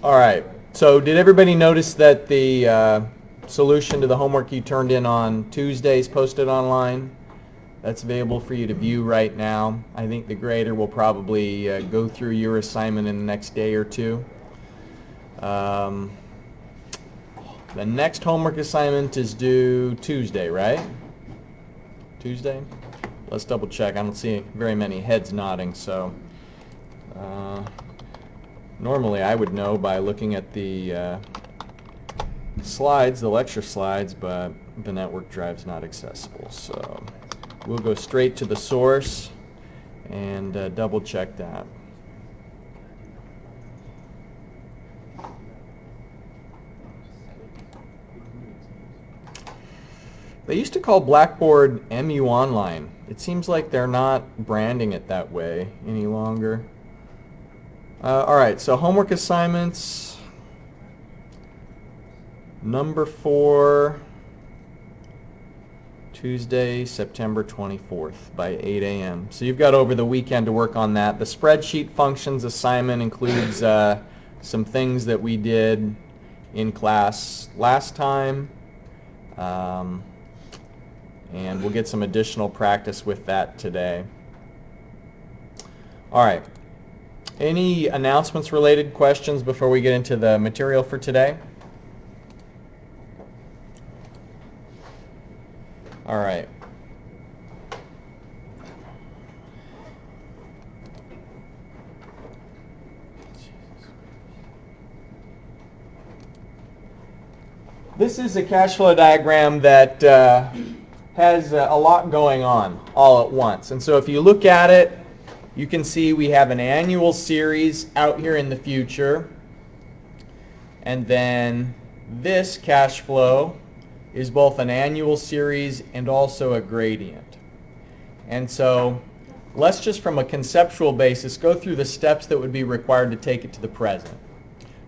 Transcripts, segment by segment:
All right. So did everybody notice that the solution to the homework you turned in on Tuesday is posted online? That's available for you to view right now. I think the grader will probably go through your assignment in the next day or two. Um, the next homework assignment is due Tuesday, right? Tuesday? Let's double check. I don't see very many heads nodding, so normally I would know by looking at the slides, the lecture slides, but the network drive's not accessible. So we'll go straight to the source and double check that. They used to call Blackboard MU Online. It seems like they're not branding it that way any longer. All right, so homework assignments. Number 4, Tuesday, September 24th by 8 a.m. So you've got over the weekend to work on that. The spreadsheet functions assignment includes some things that we did in class last time. And we'll get some additional practice with that today. All right. Any announcements related questions before we get into the material for today? All right. This is a cash flow diagram that has a lot going on all at once. And so if you look at it, you can see we have an annual series out here in the future. And then this cash flow is both an annual series and also a gradient. And so let's just from a conceptual basis go through the steps that would be required to take it to the present.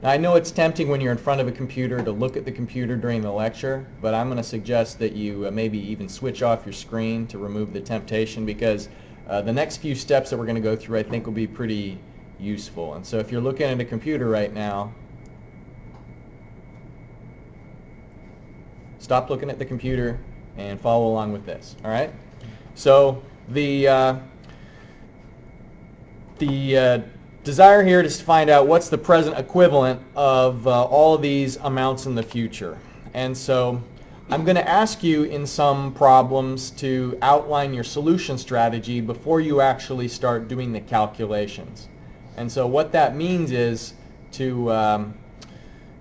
Now I know it's tempting when you're in front of a computer to look at the computer during the lecture, but I'm going to suggest that you maybe even switch off your screen to remove the temptation, because the next few steps that we're going to go through I think will be pretty useful. And so if you're looking at a computer right now, stop looking at the computer and follow along with this. All right? So the desire here is to find out what's the present equivalent of all of these amounts in the future. And so I'm going to ask you in some problems to outline your solution strategy before you actually start doing the calculations. And so what that means is to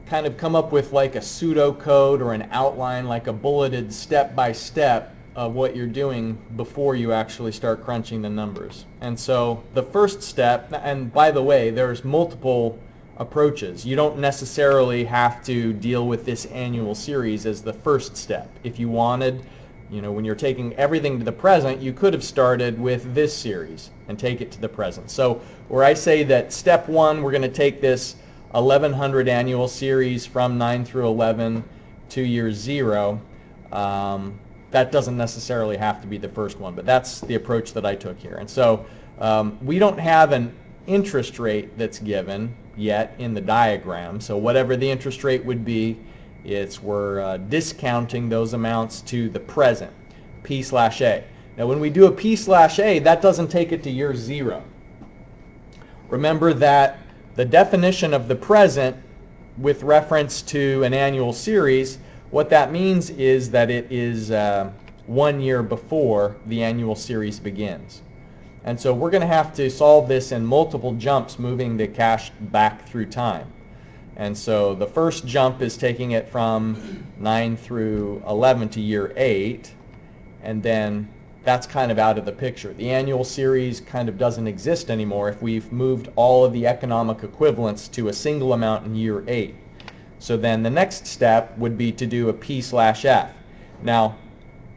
kind of come up with like a pseudocode or an outline, like a bulleted step-by-step of what you're doing before you actually start crunching the numbers. And so the first step, and by the way, there's multiple approaches. You don't necessarily have to deal with this annual series as the first step. If you wanted, when you're taking everything to the present, you could have started with this series and take it to the present. So where I say that step 1, we're going to take this 1100 annual series from 9 through 11 to year 0, that doesn't necessarily have to be the first one, but that's the approach that I took here. And so we don't have an interest rate that's given yet in the diagram. So whatever the interest rate would be, we're discounting those amounts to the present, P/A. Now when we do a P/A, that doesn't take it to year 0. Remember that the definition of the present with reference to an annual series, what that means is that it is 1 year before the annual series begins. And so we're going to have to solve this in multiple jumps, moving the cash back through time. And so the first jump is taking it from 9 through 11 to year 8, and then that's kind of out of the picture. The annual series kind of doesn't exist anymore if we've moved all of the economic equivalents to a single amount in year 8. So then the next step would be to do a P/F. Now,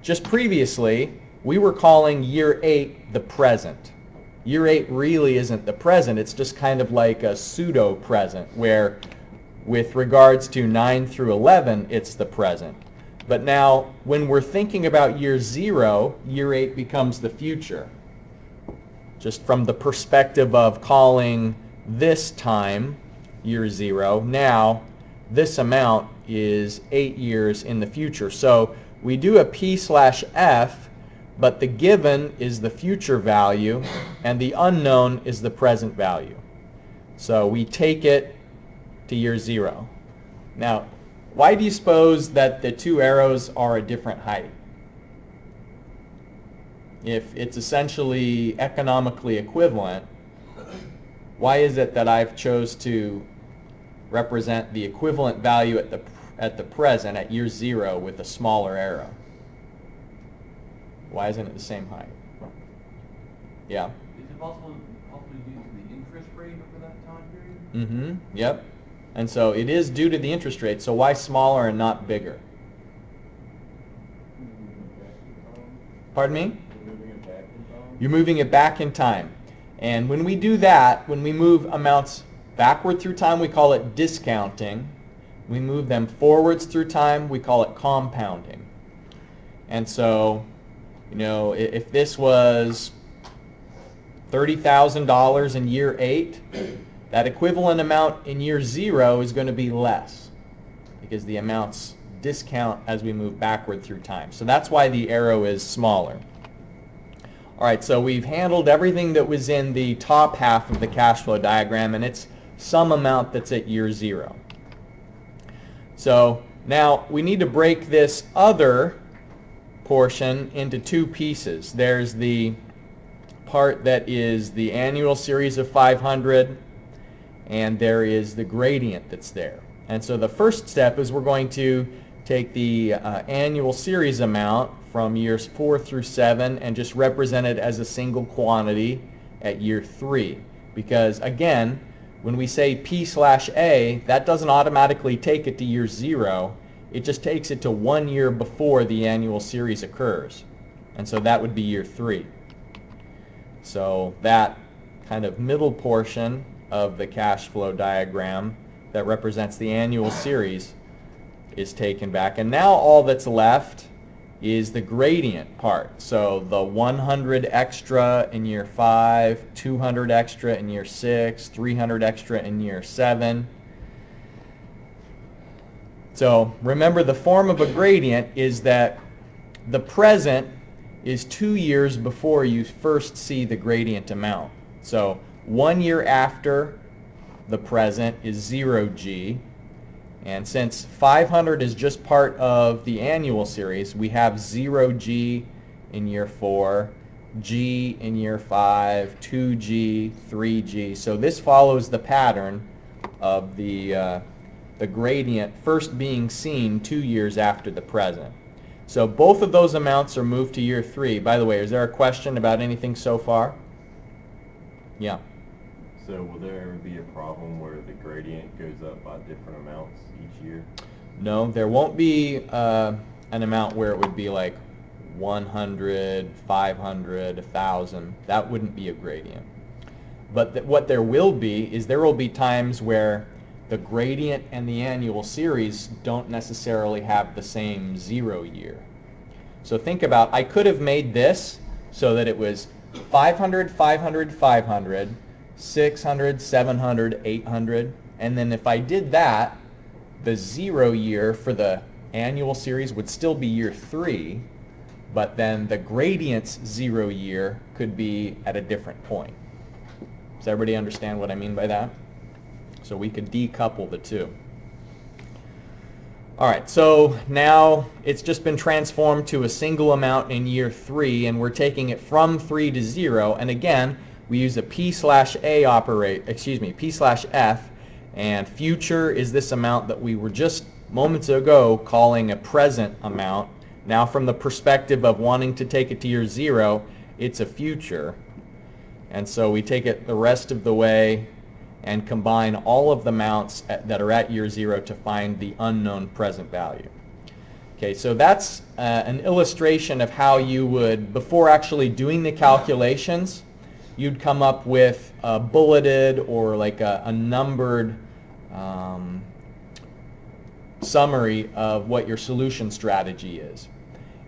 just previously, we were calling year 8 the present. Year 8 really isn't the present. It's just kind of like a pseudo-present, where with regards to 9 through 11, it's the present. But now, when we're thinking about year 0, year 8 becomes the future. Just from the perspective of calling this time year 0. Now this amount is 8 years in the future. So we do a P/F, but the given is the future value and the unknown is the present value. So we take it to year 0. Now, why do you suppose that the two arrows are a different height? If it's essentially economically equivalent, why is it that I've chose to represent the equivalent value at the present, at year 0, with a smaller arrow? Why isn't it the same height? Yeah? Is it possibly due to the interest rate over that time period? Mm-hmm. Yep. And so it is due to the interest rate, so why smaller and not bigger? Pardon me? You're moving it back in time. And when we do that, when we move amounts backward through time, we call it discounting. We move them forwards through time, we call it compounding. And so, you know, if this was $30,000 in year 8, that equivalent amount in year 0 is going to be less because the amounts discount as we move backward through time. So that's why the arrow is smaller. All right, so we've handled everything that was in the top half of the cash flow diagram, and it's some amount that's at year 0. So now we need to break this other portion into two pieces. There's the part that is the annual series of 500, and there is the gradient that's there. And so the first step is we're going to take the annual series amount from years 4 through 7 and just represent it as a single quantity at year 3. Because again, when we say P/A, that doesn't automatically take it to year 0. It just takes it to 1 year before the annual series occurs. And so that would be year 3. So that kind of middle portion of the cash flow diagram that represents the annual series is taken back. And now all that's left is the gradient part. So the 100 extra in year 5, 200 extra in year 6, 300 extra in year 7. So remember, the form of a gradient is that the present is 2 years before you first see the gradient amount. So 1 year after the present is 0G. And since 500 is just part of the annual series, we have 0G in year 4, G in year 5, 2G, 3G. So this follows the pattern of the gradient first being seen 2 years after the present. So both of those amounts are moved to year 3. By the way, is there a question about anything so far? Yeah. So will there ever be a problem where the gradient goes up by different amounts each year? No, there won't be an amount where it would be like 100, 500, 1,000. That wouldn't be a gradient. But what there will be is there will be times where the gradient and the annual series don't necessarily have the same 0 year. So think about, I could have made this so that it was 500, 500, 500, 600, 700, 800, and then if I did that, the 0 year for the annual series would still be year 3, but then the gradient's 0 year could be at a different point. Does everybody understand what I mean by that? So we could decouple the two. All right, so now it's just been transformed to a single amount in year 3, and we're taking it from 3 to 0, and again, we use a P/A P/F, and future is this amount that we were just moments ago calling a present amount. Now from the perspective of wanting to take it to year 0, it's a future. And so we take it the rest of the way and combine all of the amounts that are at year 0 to find the unknown present value. Okay, so that's an illustration of how you would, before actually doing the calculations, you'd come up with a bulleted or like a numbered summary of what your solution strategy is.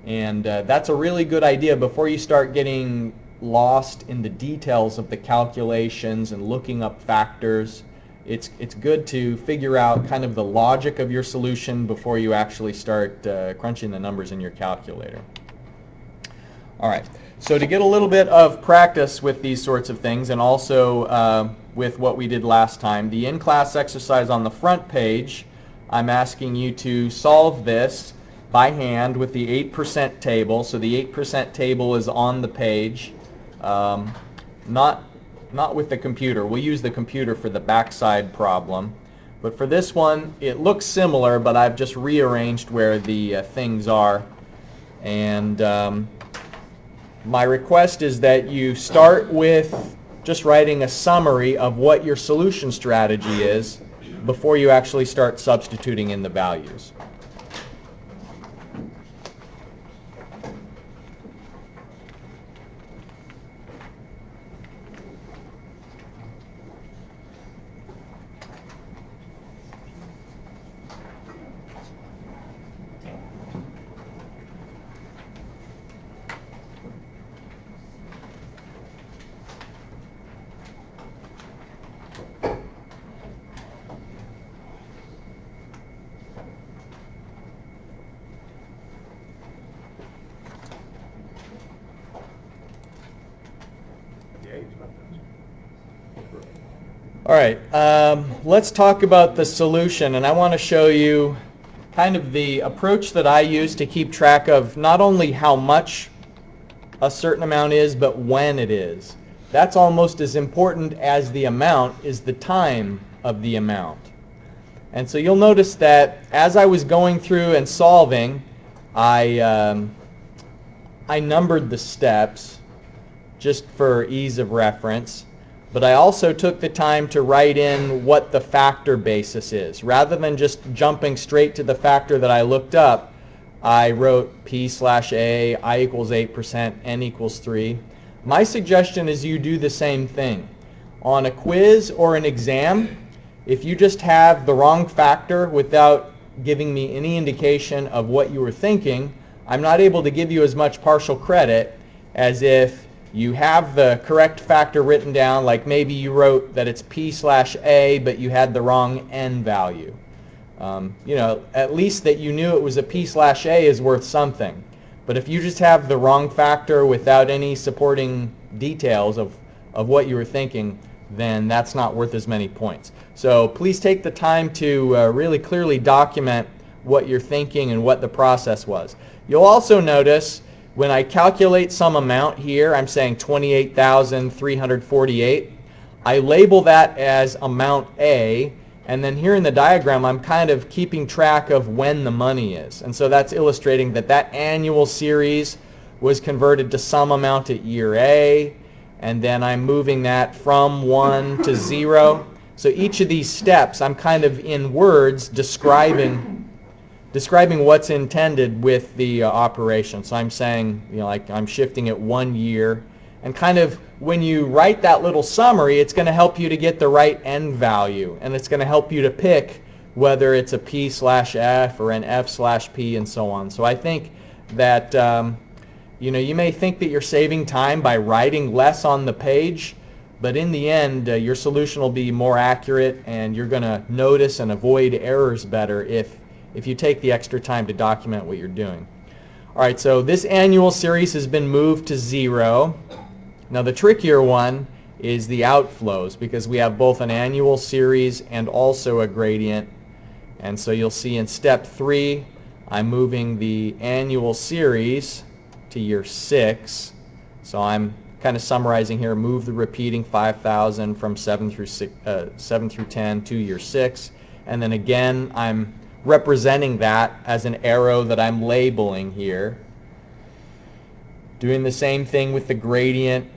And that's a really good idea before you start getting lost in the details of the calculations and looking up factors. it's good to figure out kind of the logic of your solution before you actually start crunching the numbers in your calculator. All right, so to get a little bit of practice with these sorts of things, and also with what we did last time, the in-class exercise on the front page, I'm asking you to solve this by hand with the 8% table. So the 8% table is on the page, not with the computer. We'll use the computer for the backside problem. But for this one, it looks similar, but I've just rearranged where the things are. And my request is that you start with just writing a summary of what your solution strategy is before you actually start substituting in the values. All right, let's talk about the solution, and I want to show you kind of the approach that I use to keep track of not only how much a certain amount is, but when it is. That's almost as important as the amount is the time of the amount. And so you'll notice that as I was going through and solving, I numbered the steps just for ease of reference. But I also took the time to write in what the factor basis is. Rather than just jumping straight to the factor that I looked up, I wrote P/A, I equals 8%, N equals 3. My suggestion is you do the same thing. On a quiz or an exam, if you just have the wrong factor without giving me any indication of what you were thinking, I'm not able to give you as much partial credit as if you have the correct factor written down, like maybe you wrote that it's P/A, but you had the wrong N value. You know, at least that you knew it was a P/A is worth something. But if you just have the wrong factor without any supporting details of what you were thinking, then that's not worth as many points. So please take the time to really clearly document what you're thinking and what the process was. You'll also notice when I calculate some amount here, I'm saying 28,348. I label that as amount A, and then here in the diagram I'm kind of keeping track of when the money is. And so that's illustrating that that annual series was converted to some amount at year A, and then I'm moving that from 1 to 0. So each of these steps I'm kind of in words describing what's intended with the operation. So I'm saying, you know, like I'm shifting it 1 year, and kind of when you write that little summary, it's going to help you to get the right N value, and it's going to help you to pick whether it's a P/F or an F/P and so on. So I think that you know, you may think that you're saving time by writing less on the page, but in the end your solution will be more accurate, and you're going to notice and avoid errors better if you take the extra time to document what you're doing. All right, so this annual series has been moved to 0. Now the trickier one is the outflows, because we have both an annual series and also a gradient. And so you'll see in step 3, I'm moving the annual series to year 6. So I'm kind of summarizing here, move the repeating 5,000 from 7 through 10 to year 6. And then again, I'm representing that as an arrow that I'm labeling here. Doing the same thing with the gradient.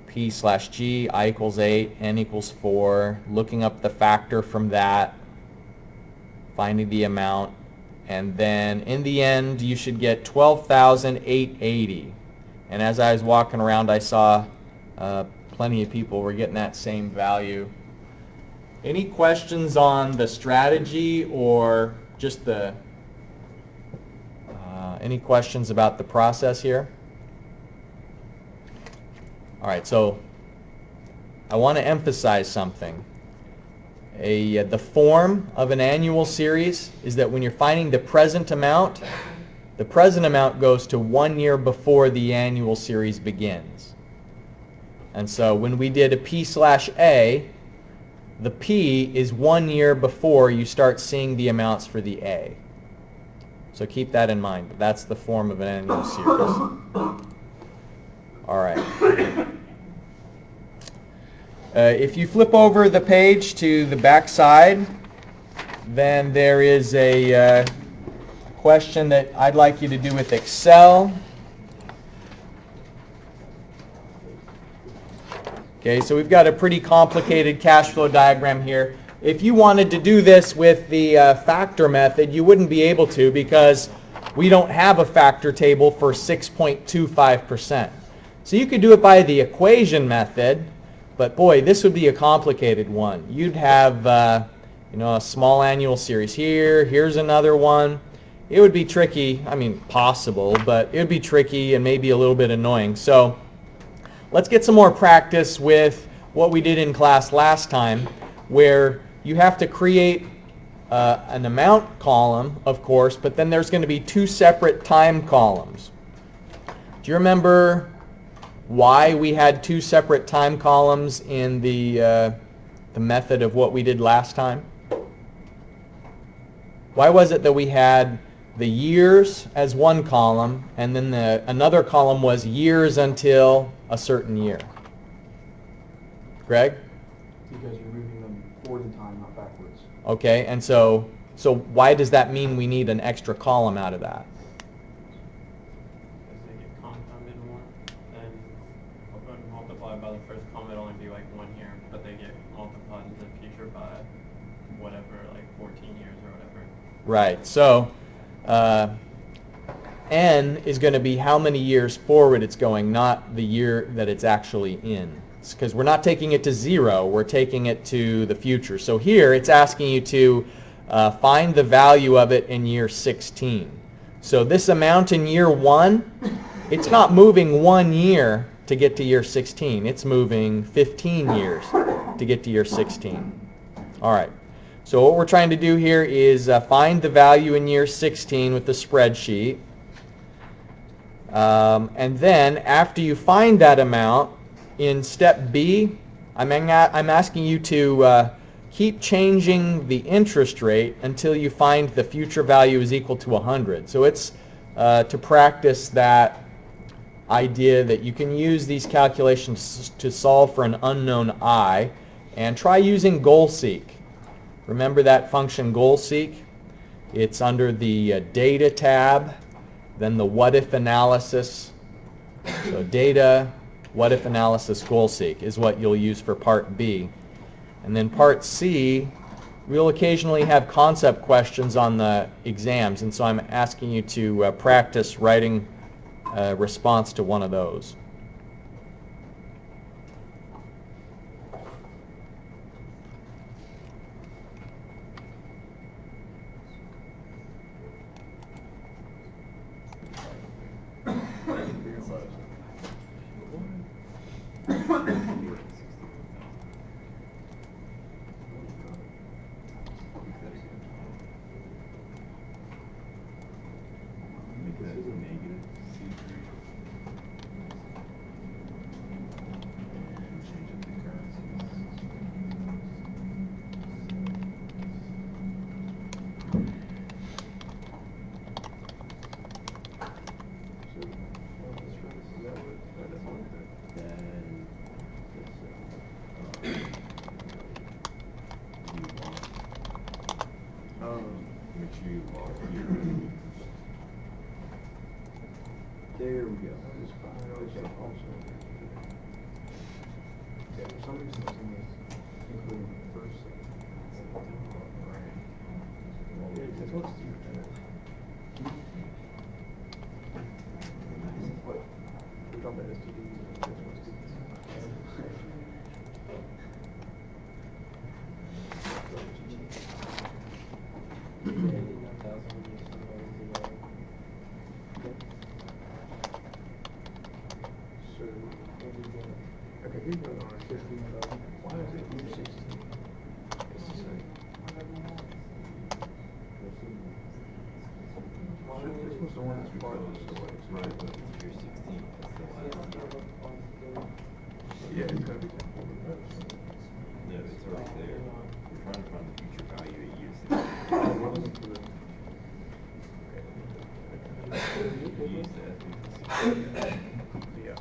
P/G, I equals 8, N equals 4. Looking up the factor from that. Finding the amount. And then in the end, you should get 12,880. And as I was walking around, I saw plenty of people were getting that same value. Any questions on the strategy, or just the any questions about the process here? All right, so I want to emphasize something. The form of an annual series is that when you're finding the present amount goes to 1 year before the annual series begins. And so when we did a P/A, the P is 1 year before you start seeing the amounts for the A. So keep that in mind. That's the form of an annual series. All right. If you flip over the page to the back side, then there is a question that I'd like you to do with Excel. Okay, so we've got a pretty complicated cash flow diagram here. If you wanted to do this with the factor method, you wouldn't be able to because we don't have a factor table for 6.25%. So you could do it by the equation method, but boy, this would be a complicated one. You'd have a small annual series here, here's another one. It would be tricky, I mean possible, but it would be tricky and maybe a little bit annoying. So let's get some more practice with what we did in class last time, where you have to create an amount column, of course, but then there's going to be two separate time columns. Do you remember why we had two separate time columns in the method of what we did last time? Why was it that we had the years as one column, and then another column was years until a certain year? Greg? Because you're moving them forward in time, not backwards. Okay, and so why does that mean we need an extra column out of that? Because they get compounded more, and multiplied by the first column, it'll only be like 1 year, but they get multiplied in the future by whatever, like 14 years or whatever. Right, so N is going to be how many years forward it's going, not the year that it's actually in. Because we're not taking it to 0, we're taking it to the future. So here it's asking you to find the value of it in year 16. So this amount in year 1, it's not moving 1 year to get to year 16. It's moving 15 years to get to year 16. All right. So what we're trying to do here is find the value in year 16 with the spreadsheet. And then after you find that amount, in step B, I'm asking you to keep changing the interest rate until you find the future value is equal to 100. So it's to practice that idea that you can use these calculations to solve for an unknown I, and try using goal seek. Remember that function goal seek? It's under the data tab, then the what if analysis. So data, what if analysis, goal seek is what you'll use for part B. And then part C, we'll occasionally have concept questions on the exams, and so I'm asking you to practice writing a response to one of those. There we go. For some reason, it's in this, including the first. What? We're talking about STDs. Okay, here's another one. the one that's farthest away. Right, but year 16 is the last year. Yeah, it's gotta be. No, it's already there. We're trying to find the future value at year 16. Use that. Yeah.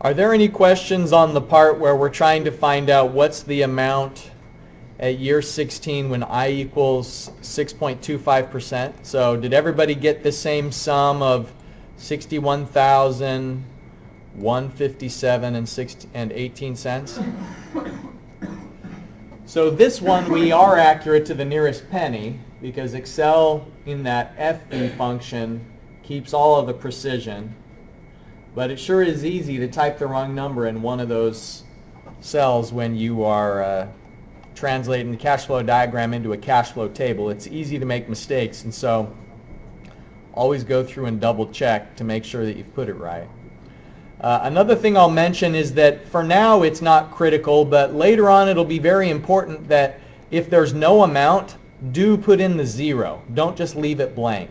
Are there any questions on the part where we're trying to find out what's the amount at year 16 when I equals 6.25%? So did everybody get the same sum of 61,157 and 18 cents? So this one we are accurate to the nearest penny because Excel in that FE function keeps all of the precision. But it sure is easy to type the wrong number in one of those cells when you are translating the cash flow diagram into a cash flow table. It's easy to make mistakes, and so always go through and double check to make sure that you've put it right. Another thing I'll mention is that for now it's not critical, but later on it'll be very important that if there's no amount, do put in the 0. Don't just leave it blank.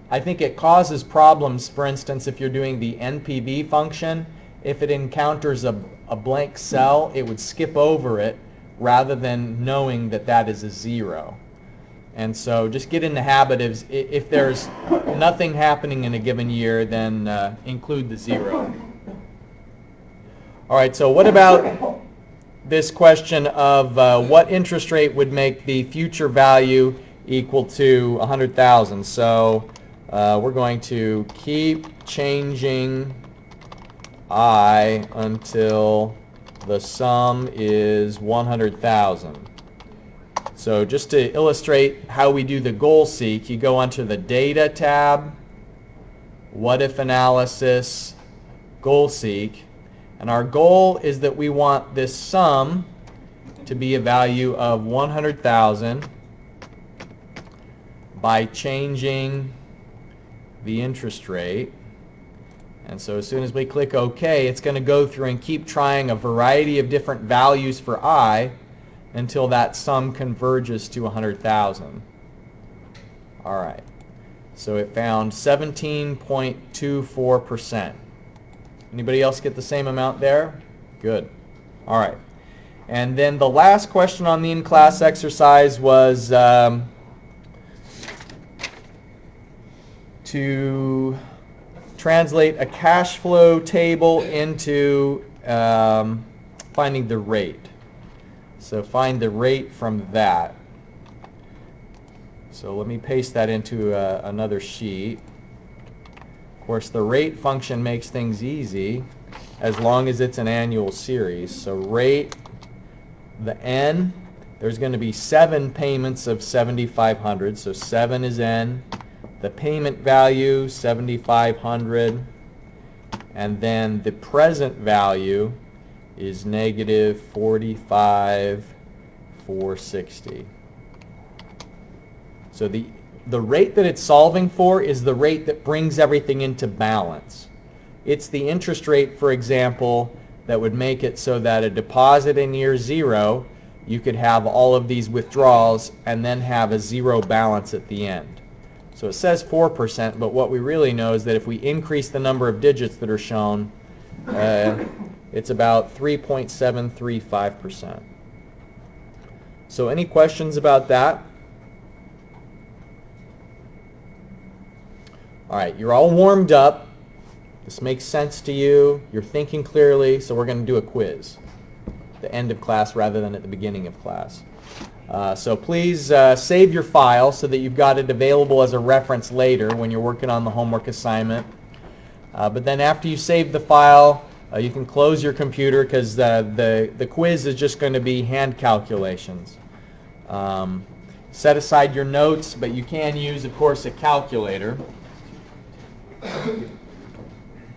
I think it causes problems, for instance, if you're doing the NPV function. If it encounters a blank cell, it would skip over it rather than knowing that that is a 0. And so just get in the habit of, if there's nothing happening in a given year, then include the 0. All right, so what about this question of what interest rate would make the future value equal to 100,000? So we're going to keep changing I until the sum is 100,000. So just to illustrate how we do the goal seek, you go onto the Data tab, What If Analysis, Goal Seek, and our goal is that we want this sum to be a value of 100,000 by changing the interest rate. And so as soon as we click OK, it's going to go through and keep trying a variety of different values for I until that sum converges to 100,000. All right. So it found 17.24%. Anybody else get the same amount there? Good. All right. And then the last question on the in-class exercise was to translate a cash flow table into finding the rate. So find the rate from that. So let me paste that into another sheet. Of course, the rate function makes things easy as long as it's an annual series. So rate, the N, there's going to be 7 payments of 7,500. So 7 is N. The payment value, 7,500. And then the present value is negative 45,460. So the rate that it's solving for is the rate that brings everything into balance. It's the interest rate, for example, that would make it so that a deposit in year 0 you could have all of these withdrawals and then have a zero balance at the end. So it says 4%, but what we really know is that if we increase the number of digits that are shown, it's about 3.735%. So any questions about that? All right, you're all warmed up. This makes sense to you. You're thinking clearly, so we're going to do a quiz at the end of class rather than at the beginning of class. So please save your file so that you've got it available as a reference later when you're working on the homework assignment. But then after you save the file, you can close your computer because the quiz is just going to be hand calculations. Set aside your notes, but you can use, of course, a calculator.